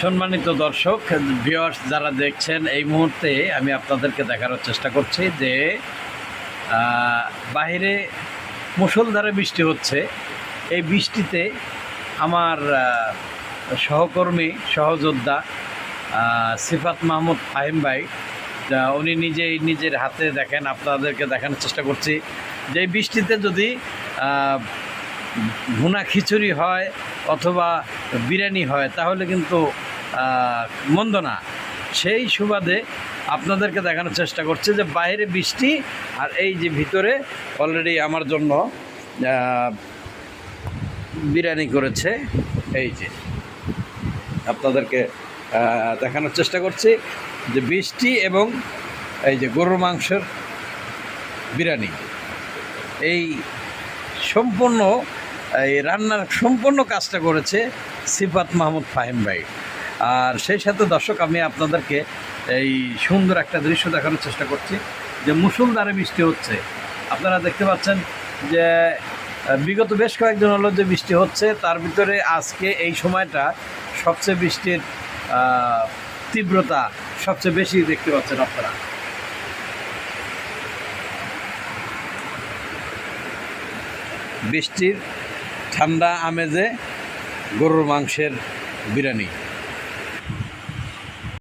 সম্মানিত দর্শক ভিউয়ার্স যারা দেখছেন, এই মুহূর্তে আমি আপনাদেরকে দেখানোর চেষ্টা করছি যে বাইরে মুষলধারে বৃষ্টি হচ্ছে। এই বৃষ্টিতে আমার সহকর্মী সহযোদ্ধা সিফাত মাহমুদ ফাহিম ভাই, উনি নিজের হাতে দেখেন, আপনাদেরকে দেখানোর চেষ্টা করছি যে এই বৃষ্টিতে যদি ভুনা খিচুড়ি হয় অথবা বিরিয়ানি হয় তাহলে কিন্তু মন্দ না। সেই সুবাদে আপনাদেরকে দেখানোর চেষ্টা করছে যে বাইরে বৃষ্টি আর এই যে ভিতরে অলরেডি আমার জন্য বিরিয়ানি করেছে। এই যে আপনাদেরকে দেখানোর চেষ্টা করছি যে বৃষ্টি এবং এই যে গরুর মাংসের বিরিয়ানি, এই সম্পূর্ণ এই রান্নার সম্পূর্ণ কাজটা করেছে সিফাত মাহমুদ ফাহিম ভাই। আর সেই সাথে দর্শক, আমি আপনাদেরকে এই সুন্দর একটা দৃশ্য দেখানোর চেষ্টা করছি যে মুষলধারে বৃষ্টি হচ্ছে। আপনারা দেখতে পাচ্ছেন যে বিগত বেশ কয়েকদিন হলো যে বৃষ্টি হচ্ছে, তার ভিতরে আজকে এই সময়টা সবচেয়ে বৃষ্টির তীব্রতা সবচেয়ে বেশি দেখতে পাচ্ছেন আপনারা। বৃষ্টির ঠান্ডা আমেজে গরুর মাংসের বিরিয়ানি।